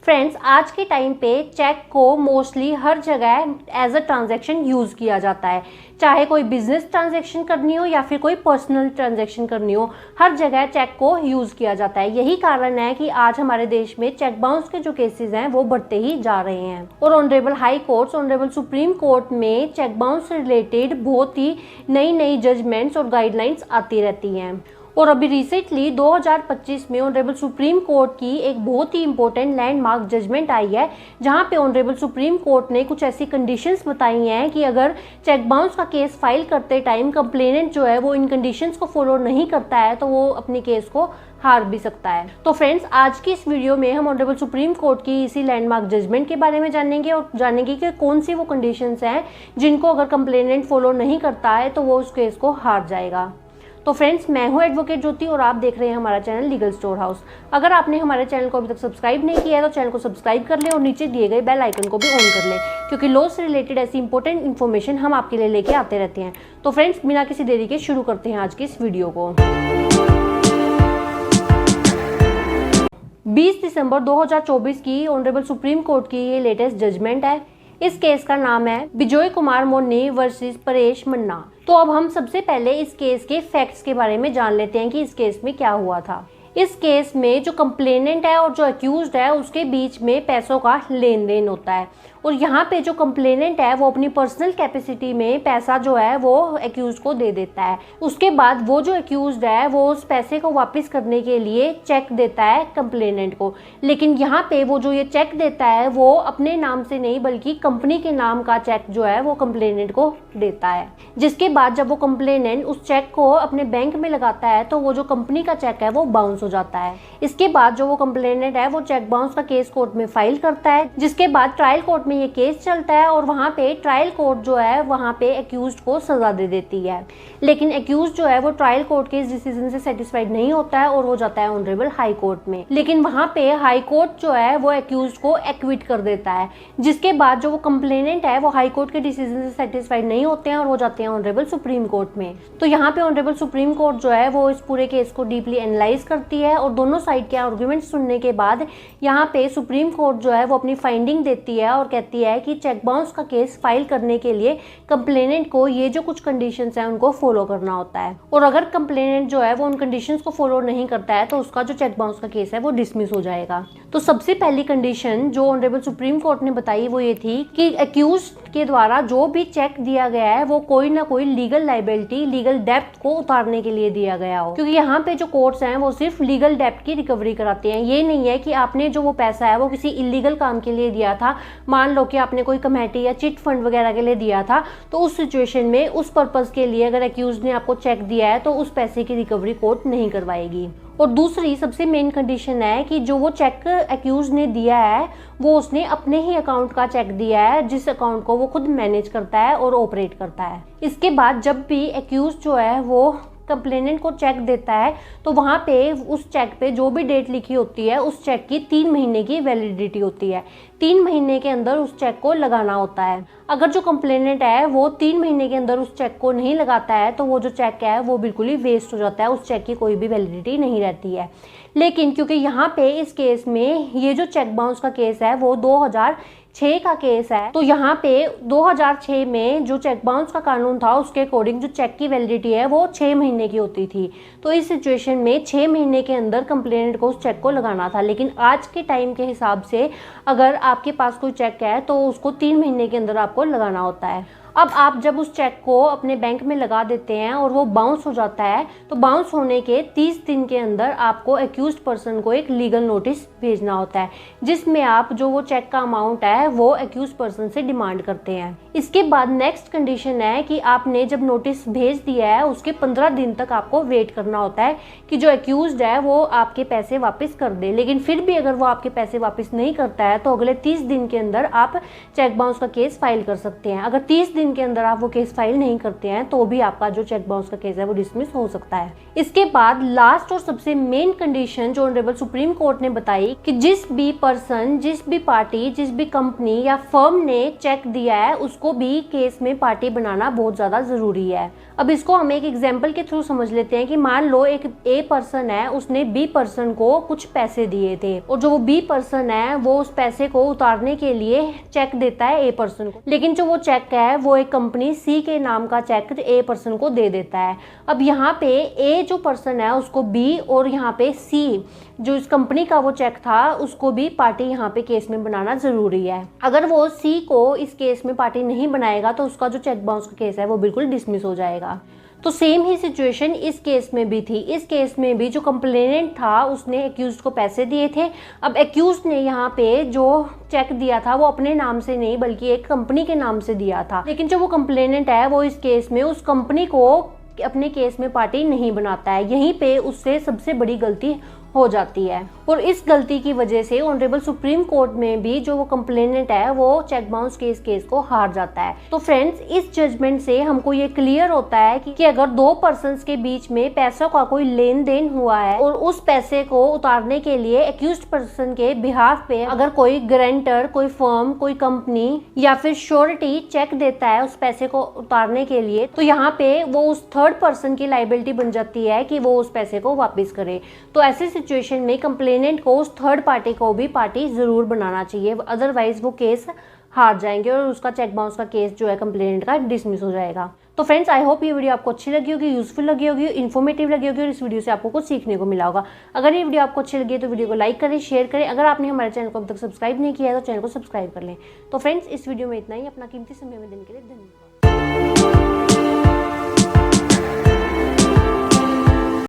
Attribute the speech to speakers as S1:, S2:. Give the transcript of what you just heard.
S1: Friends, आज के time पे चेक को मोस्टली हर जगह एज अ ट्रांजैक्शन यूज़ किया जाता है। चाहे कोई बिजनेस ट्रांजैक्शन करनी हो या फिर कोई पर्सनल ट्रांजैक्शन करनी हो, हर जगह चेक को यूज़ किया जाता है। यही कारण है कि आज हमारे देश में चेक बाउंस के जो केसेस हैं वो बढ़ते ही जा रहे हैं। और honourable high courts, honourable supreme court में चेक बाउंस से रिलेटेड बहुत ही नई नई जजमेंट्स और गाइडलाइंस आती रहती हैं। और अभी रिसेंटली 2025 में ऑनरेबल सुप्रीम कोर्ट की एक बहुत ही इंपॉर्टेंट लैंडमार्क जजमेंट आई है, जहां पे ऑनरेबल सुप्रीम कोर्ट ने कुछ ऐसी कंडीशंस बताई हैं कि अगर चेक बाउंस का केस फाइल करते टाइम कंप्लेनेंट जो है वो इन कंडीशंस को फॉलो नहीं करता है तो वो अपने केस को हार भी सकता है। तो फ्रेंड्स, आज की इस वीडियो में हम ऑनरेबल सुप्रीम कोर्ट की इसी लैंडमार्क जजमेंट के बारे में जानेंगे और जानेंगे कि कौन सी वो कंडीशंस हैं जिनको अगर कंप्लेनेंट फॉलो नहीं करता है तो वो उस केस को हार जाएगा। तो फ्रेंड्स, मैं हूं एडवोकेट ज्योति और आप देख रहे हैं हमारा चैनल लीगल स्टोर हाउस। अगर आपने हमारे चैनल को अभी तक सब्सक्राइब नहीं किया है तो चैनल को सब्सक्राइब कर लें और नीचे दिए गए बेल आइकन को भी ऑन कर लें, क्योंकि लॉ से रिलेटेड ऐसी इंपॉर्टेंट इन्फॉर्मेशन हम आपके लिए लेके आते रहते हैं। तो फ्रेंड्स, बिना किसी देरी के शुरू करते हैं आज की इस वीडियो को। 20 दिसंबर 2024 की ऑनरेबल सुप्रीम कोर्ट की ये लेटेस्ट जजमेंट है। इस केस का नाम है बिजोय कुमार मोन्नी वर्सेस परेश मन्ना। तो अब हम सबसे पहले इस केस के फैक्ट्स के बारे में जान लेते हैं कि इस केस में क्या हुआ था। इस केस में जो कंप्लेनेंट है और जो अक्यूज्ड है उसके बीच में पैसों का लेन देन होता है और यहाँ पे जो कंप्लेनेंट है वो अपनी पर्सनल कैपेसिटी में पैसा जो है वो अक्यूज को दे देता है। उसके बाद वो जो अक्यूज्ड है वो उस पैसे को वापस करने के लिए चेक देता है कंप्लेनेंट को, लेकिन यहाँ पे वो जो ये चेक देता है वो अपने नाम से नहीं बल्कि कंपनी के नाम का चेक जो है वो कंप्लेनेंट को देता है। जिसके बाद जब वो कंप्लेनेंट उस चेक को अपने बैंक में लगाता है तो वो जो कंपनी का चेक है वो बाउंस हो जाता है। इसके बाद जो वो कंप्लेनेंट है वो चेक बाउंस का केस कोर्ट में फाइल करता है, जिसके बाद ट्रायल कोर्ट में ये केस चलता है और वहाँ पे ट्रायल कोर्ट जो है वहाँ पे अक्यूज्ड को सजा दे देती है। लेकिन अक्यूज्ड जो है वो ट्रायल कोर्ट के इस डिसीजन से सेटिस्फाइड नहीं होता है और वो जाता है ऑनरेबल हाई कोर्ट में। लेकिन वहाँ पे हाई कोर्ट जो है वो अक्यूज्ड को एक्विट कर देता है, जिसके बाद जो वो कंप्लेनेंट है वो हाई कोर्ट के डिसीजन से सेटिस्फाइड नहीं होते हैं और वो जाते हैं ऑनरेबल सुप्रीम कोर्ट में। तो यहाँ पे ऑनरेबल सुप्रीम कोर्ट जो है वो इस पूरे केस को डीपली एनालाइज करती है और दोनों साइड के आर्गुमेंट सुनने के बाद यहाँ पे सुप्रीम कोर्ट जो है वो अपनी फाइंडिंग देती है और कहती है कि चेक बाउंस का केस फाइल करने के लिए कंप्लेनेंट को ये जो कुछ कंडीशंस हैं उनको फॉलो करना होता है और अगर कंप्लेनेंट जो है वो उन कंडीशंस को फॉलो नहीं करता है तो उसका जो चेक बाउंस का केस है वो डिसमिस हो जाएगा। तो सबसे पहली कंडीशन जो ऑनरेबल सुप्रीम कोर्ट ने बताई वो ये थी कि अक्यूज के द्वारा जो भी चेक दिया गया है वो कोई ना कोई लीगल लाइबिलिटी, लीगल डेप्थ को उतारने के लिए दिया गया हो, क्योंकि यहाँ पे जो कोर्ट्स हैं वो सिर्फ लीगल डेप्थ की रिकवरी कराते हैं। ये नहीं है कि आपने जो वो पैसा है वो किसी इलीगल काम के लिए दिया था। मान लो कि आपने कोई कमेटी या चिट फंड वगैरह के लिए दिया था, तो उस सिचुएशन में उस पर्पस के लिए अगर अक्यूज ने आपको चेक दिया है तो उस पैसे की रिकवरी कोर्ट नहीं करवाएगी। और दूसरी सबसे मेन कंडीशन है कि जो वो चेक अक्यूज ने दिया है वो उसने अपने ही अकाउंट का चेक दिया है, जिस अकाउंट को वो खुद मैनेज करता है और ऑपरेट करता है। इसके बाद जब भी अक्यूज जो है वो कंप्लेनेंट को चेक देता है तो वहाँ पे उस चेक पे जो भी डेट लिखी होती है उस चेक की 3 महीने की वैलिडिटी होती है। 3 महीने के अंदर उस चेक को लगाना होता है। अगर जो कंप्लेनेंट है वो 3 महीने के अंदर उस चेक को नहीं लगाता है तो वो जो चेक है वो बिल्कुल ही वेस्ट हो जाता है, उस चेक की कोई भी वैलिडिटी नहीं रहती है। लेकिन क्योंकि यहाँ पे इस केस में ये जो चेक बाउंस का केस है वो 2006 का केस है, तो यहाँ पे 2006 में जो चेक बाउंस का कानून था उसके अकॉर्डिंग जो चेक की वैलिडिटी है वो 6 महीने की होती थी। तो इस सिचुएशन में 6 महीने के अंदर कंप्लेनेंट को उस चेक को लगाना था। लेकिन आज के टाइम के हिसाब से अगर आपके पास कोई चेक है तो उसको 3 महीने के अंदर आपको लगाना होता है। अब आप जब उस चेक को अपने बैंक में लगा देते हैं और वो बाउंस हो जाता है तो बाउंस होने के 30 दिन के अंदर आपको अक्यूज्ड पर्सन को एक लीगल नोटिस भेजना होता है, जिसमें आप जो वो चेक का अमाउंट है वो अक्यूज्ड पर्सन से डिमांड करते हैं। इसके बाद नेक्स्ट कंडीशन है कि आपने जब नोटिस भेज दिया है उसके 15 दिन तक आपको वेट करना होता है कि जो अक्यूज्ड है वो आपके पैसे वापस कर दे। लेकिन फिर भी अगर वो आपके पैसे वापस नहीं करता है तो अगले 30 दिन के अंदर आप चेक बाउंस का केस फाइल कर सकते हैं। अगर 30 दिन के अंदर आप वो केस फाइल नहीं करते हैं तो भी आपका जो चेक बाउंस का केस है वो डिसमिस हो सकता है। इसके बाद लास्ट और सबसे मेन कंडीशन जो ऑनरेबल सुप्रीम कोर्ट ने बताई कि जिस भी पर्सन, जिस भी पार्टी, जिस भी कंपनी या फर्म ने चेक दिया है उसको भी केस में पार्टी बनाना बहुत ज्यादा जरूरी है। अब इसको हम एक एग्जाम्पल के थ्रू समझ लेते हैं कि मान लो एक ए पर्सन है, उसने बी पर्सन को कुछ पैसे दिए थे और जो वो बी पर्सन है वो उस पैसे को उतारने के लिए चेक देता है ए पर्सन को, लेकिन जो वो चेक है वो एक कंपनी सी के नाम का चेक ए पर्सन को दे देता है। अब यहाँ पे ए जो पर्सन है उसको बी और यहाँ पे सी जो इस कंपनी का वो चेक था उसको भी पार्टी यहाँ पे केस में बनाना जरूरी है। अगर वो सी को इस केस में पार्टी नहीं बनाएगा तो उसका जो चेक बाउंस का केस है वो बिल्कुल डिसमिस हो जाएगा। तो सेम ही सिचुएशन इस केस में भी थी। इस केस में भी जो कंप्लेनेंट था उसने एक्यूज्ड को पैसे दिए थे। अब एक्यूज्ड ने यहाँ पे जो चेक दिया था वो अपने नाम से नहीं बल्कि एक कंपनी के नाम से दिया था, लेकिन जो वो कंप्लेनेंट है वो इस केस में उस कंपनी को अपने केस में पार्टी नहीं बनाता है। यहीं पे उससे सबसे बड़ी गलती हो जाती है और इस गलती की वजह से ऑनरेबल सुप्रीम कोर्ट में भी जो वो कंप्लेनेंट है वो चेक बाउंस केस को हार जाता है। तो फ्रेंड्स, इस जजमेंट से हमको ये क्लियर होता है कि अगर दो पर्सन्स के बीच में पैसों का कोई लेन देन हुआ है और उस पैसे को उतारने के लिए एक्यूज्ड पर्सन के बिहाफ पे अगर कोई गारंटर, कोई फर्म, कोई कंपनी या फिर श्योरिटी चेक देता है उस पैसे को उतारने के लिए, तो यहाँ पे वो उस थर्ड पर्सन की लायबिलिटी बन जाती है कि वो उस पैसे को वापस करे। तो ऐसे सिचुएशन में कंप्लेनेंट को उस थर्ड पार्टी को भी पार्टी जरूर बनाना चाहिए, अदरवाइज वो केस हार जाएंगे और उसका चेक बाउंस का केस जो है कंप्लेनेंट का डिसमिस हो जाएगा। तो फ्रेंड्स, आई होप ये वीडियो आपको अच्छी लगी होगी, यूजफुल लगी होगी, इन्फॉर्मेटिव लगी होगी और इस वीडियो से आपको कुछ सीखने को मिला होगा। अगर ये वीडियो आपको अच्छी लगी है तो वीडियो को लाइक करें, शेयर करें। अगर आपने हमारे चैनल को अब तक सब्सक्राइब नहीं किया है तो चैनल को सब्सक्राइब कर लें। तो फ्रेंड्स, इस वीडियो में इतना ही। अपना कीमती समय में देने के लिए धन्यवाद।